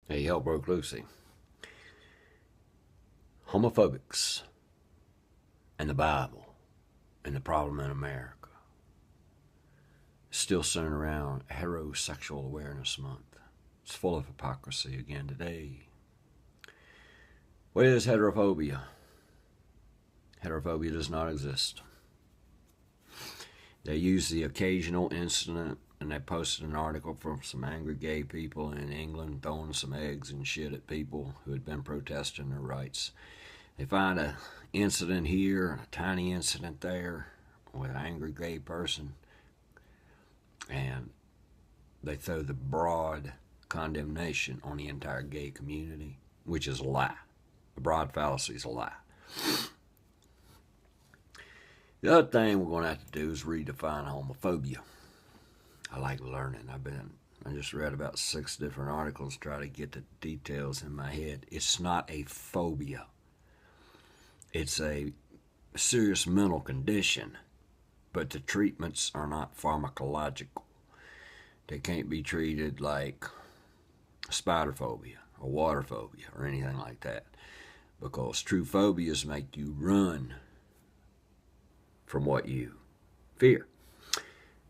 Hey, hell broke loosey. Homophobics and the Bible and the problem in America. Still centered around Heterosexual Awareness Month. It's full of hypocrisy again today. What is heterophobia? Heterophobia does not exist. They use the occasional incident, and they posted an article from some angry gay people in England throwing some eggs and shit at people who had been protesting their rights. They find an incident here and a tiny incident there with an angry gay person, and they throw the broad condemnation on the entire gay community, which is a lie. The broad fallacy is a lie. The other thing we're going to have to do is redefine homophobia. I like learning. I just read about 6 different articles to try to get the details in my head. It's not a phobia. It's a serious mental condition, but the treatments are not pharmacological. They can't be treated like spider phobia or water phobia or anything like that, because true phobias make you run from what you fear.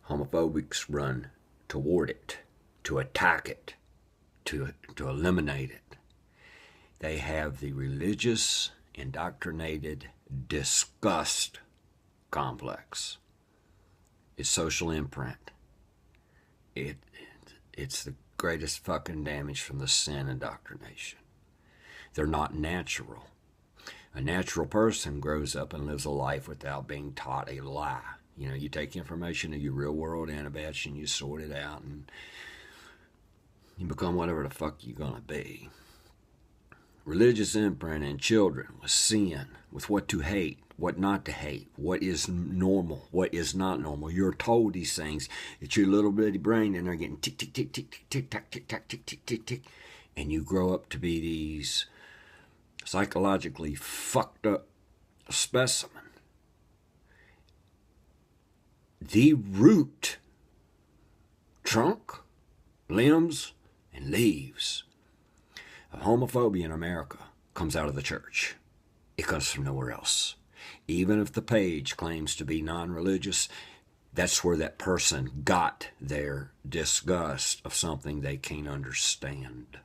Homophobics run toward it, to attack it, to eliminate it. They have the religious, indoctrinated disgust complex. It's social imprint. It's the greatest fucking damage from the sin indoctrination. They're not natural. A natural person grows up and lives a life without being taught a lie. You know, you take information of your real world antibiotics and you sort it out and you become whatever the fuck you're gonna be. Religious imprint in children with sin, with what to hate, what not to hate, what is normal, what is not normal. You're told these things. It's your little bitty brain and they're getting tick, tick, tick, tick, tick, tick, tack, tick, tack, tick, tick, tick, tick. And you grow up to be these psychologically fucked up specimen. The root, trunk, limbs, and leaves of homophobia in America comes out of the church. It comes from nowhere else. Even if the page claims to be non-religious, that's where that person got their disgust of something they can't understand.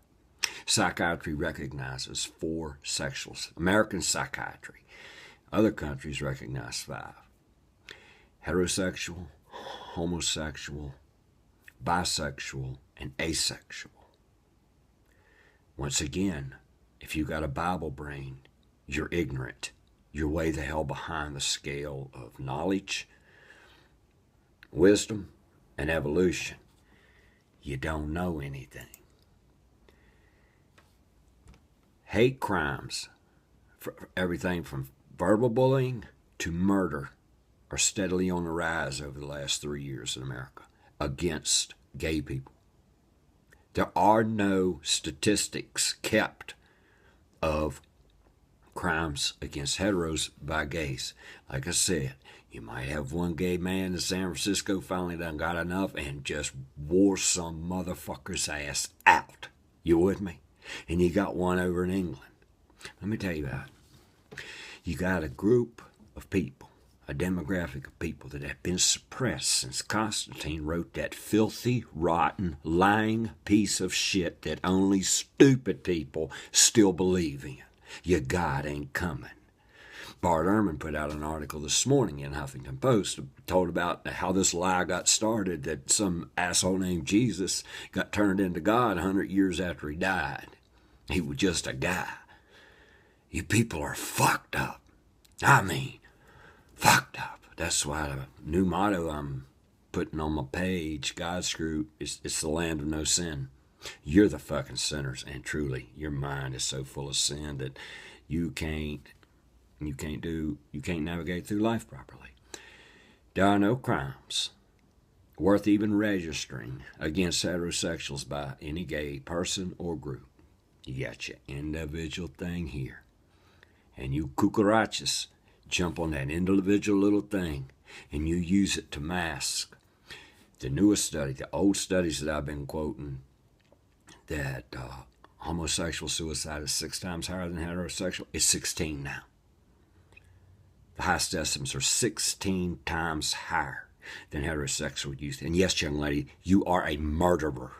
Psychiatry recognizes 4 sexuals. American psychiatry. Other countries recognize 5. Heterosexual, homosexual, bisexual, and asexual. Once again, if you got a Bible brain, you're ignorant. You're way the hell behind the scale of knowledge, wisdom, and evolution. You don't know anything. Hate crimes, everything from verbal bullying to murder, are steadily on the rise over the last 3 years in America against gay people. There are no statistics kept of crimes against heteros by gays. Like I said, you might have one gay man in San Francisco finally done got enough and just wore some motherfucker's ass out. You with me? And you got one over in England. Let me tell you about it. You got a group of people, a demographic of people that have been suppressed since Constantine wrote that filthy, rotten, lying piece of shit that only stupid people still believe in. Your God ain't coming. Bart Ehrman put out an article this morning in Huffington Post, told about how this lie got started, that some asshole named Jesus got turned into God 100 years after he died. He was just a guy. You people are fucked up. I mean, fucked up. That's why the new motto I'm putting on my page, God's Screw, it's the land of no sin. You're the fucking sinners, and truly, your mind is so full of sin that you can't navigate through life properly. There are no crimes worth even registering against heterosexuals by any gay person or group. You got your individual thing here, and you cucarachas jump on that individual little thing and you use it to mask the newest study, the old studies that I've been quoting, that homosexual suicide is 6 times higher than heterosexual. It's 16 now. The highest estimates are 16 times higher than heterosexual youth. And yes, young lady, you are a murderer.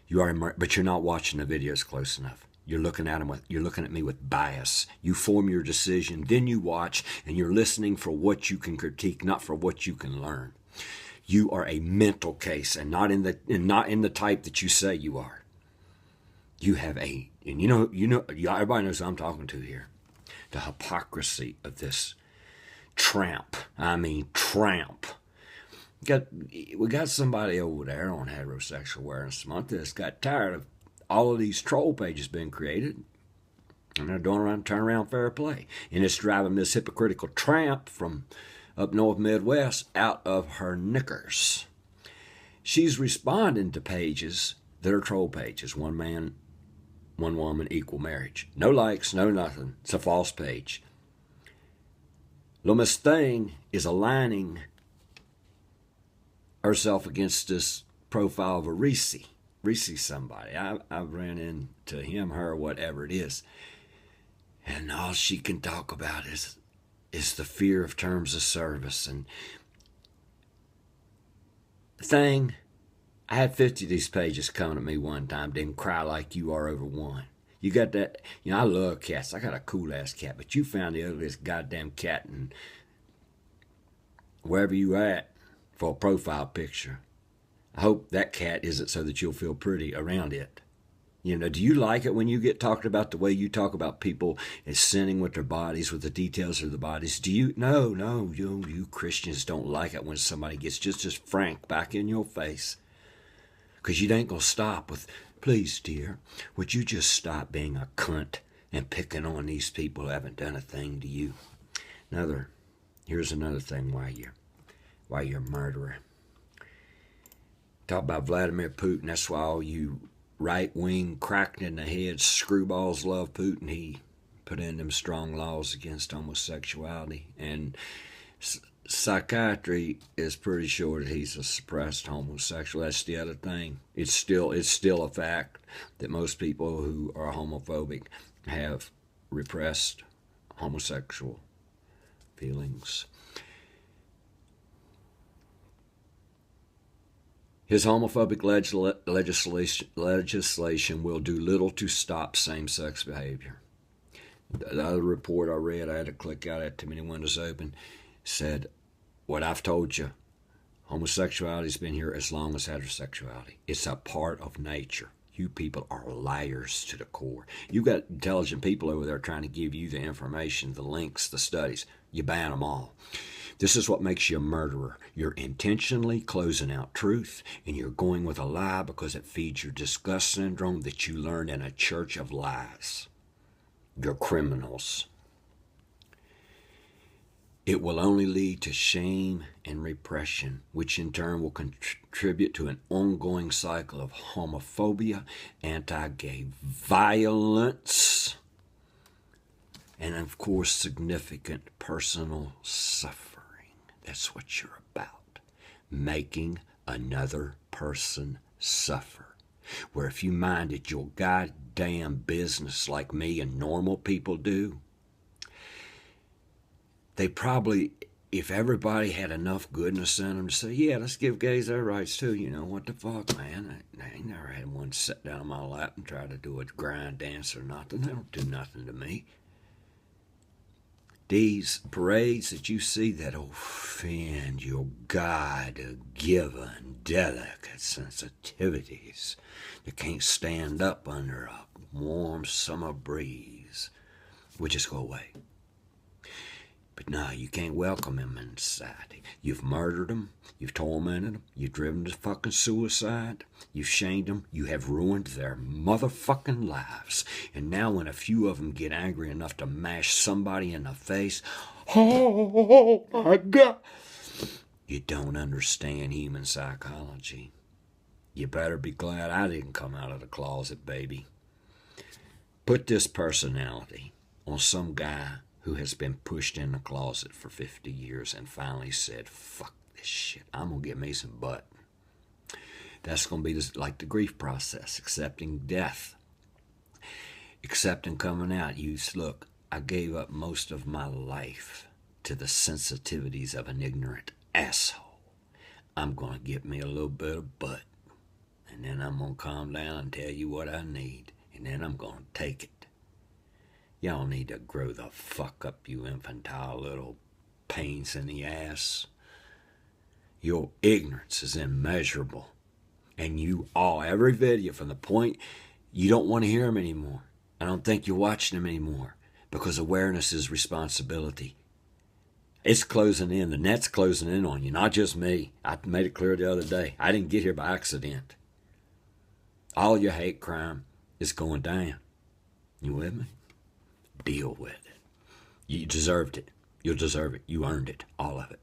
You are but you're not watching the videos close enough. You're looking at me with bias. You form your decision, then you watch, and you're listening for what you can critique, not for what you can learn. You are a mental case, and not in the type that you say you are. You have and everybody knows who I'm talking to here. The hypocrisy of this tramp. We got somebody over there on Heterosexual Awareness Month that's got tired of all of these troll pages being created, and they're doing turn around fair play. And it's driving this hypocritical tramp from up north Midwest out of her knickers. She's responding to pages that are troll pages. One man, one woman, equal marriage. No likes, no nothing. It's a false page. Little Miss Thing is aligning herself against this profile of a Reese somebody. I've ran into him, her, whatever it is, and all she can talk about is the fear of terms of service. And Thing, I had 50 of these pages coming at me one time, didn't cry like you are over one. You got that, I love cats. I got a cool ass cat, but you found the ugliest goddamn cat in wherever you at for a profile picture. I hope that cat isn't so that you'll feel pretty around it. Do you like it when you get talked about the way you talk about people as sinning with their bodies, with the details of the bodies? Do you? No, you Christians don't like it when somebody gets just as frank back in your face. Because you ain't going to stop with, please, dear, would you just stop being a cunt and picking on these people who haven't done a thing to you? Here's another thing why you're a murderer. Talk about Vladimir Putin. That's why all you right-wing, cracked in the head screwballs love Putin. He put in them strong laws against homosexuality. And psychiatry is pretty sure that he's a suppressed homosexual. That's the other thing. It's still a fact that most people who are homophobic have repressed homosexual feelings. His homophobic legislation will do little to stop same-sex behavior. The other report I read, I had to click out, I had too many windows open, said, what I've told you, homosexuality's been here as long as heterosexuality. It's a part of nature. You people are liars to the core. You got intelligent people over there trying to give you the information, the links, the studies. You ban them all. This is what makes you a murderer. You're intentionally closing out truth, and you're going with a lie because it feeds your disgust syndrome that you learned in a church of lies. You're criminals. It will only lead to shame and repression, which in turn will contribute to an ongoing cycle of homophobia, anti-gay violence, and of course significant personal suffering. That's what you're about. Making another person suffer. Where if you minded your goddamn business like me and normal people do, they probably, if everybody had enough goodness in them to say, yeah, let's give gays their rights too. What the fuck, man? I ain't never had one sit down on my lap and try to do a grind dance or nothing. They don't do nothing to me. These parades that you see that offend your God-given, delicate sensitivities that can't stand up under a warm summer breeze will just go away. But no, you can't welcome them in society. You've murdered them. You've tormented them. You've driven to fucking suicide. You've shamed them. You have ruined their motherfucking lives. And now when a few of them get angry enough to mash somebody in the face, oh my God, you don't understand human psychology. You better be glad I didn't come out of the closet, baby. Put this personality on some guy who has been pushed in the closet for 50 years and finally said, fuck this shit, I'm going to get me some butt. That's going to be like the grief process, accepting death. accepting coming out. Look, I gave up most of my life to the sensitivities of an ignorant asshole. I'm going to get me a little bit of butt, and then I'm going to calm down and tell you what I need, and then I'm going to take it. Y'all need to grow the fuck up, you infantile little pains in the ass. Your ignorance is immeasurable. And you all, every video from the point you don't want to hear them anymore. I don't think you're watching them anymore because awareness is responsibility. It's closing in. The net's closing in on you, not just me. I made it clear the other day. I didn't get here by accident. All your hate crime is going down. You with me? Deal with it. You deserved it. You'll deserve it. You earned it. All of it.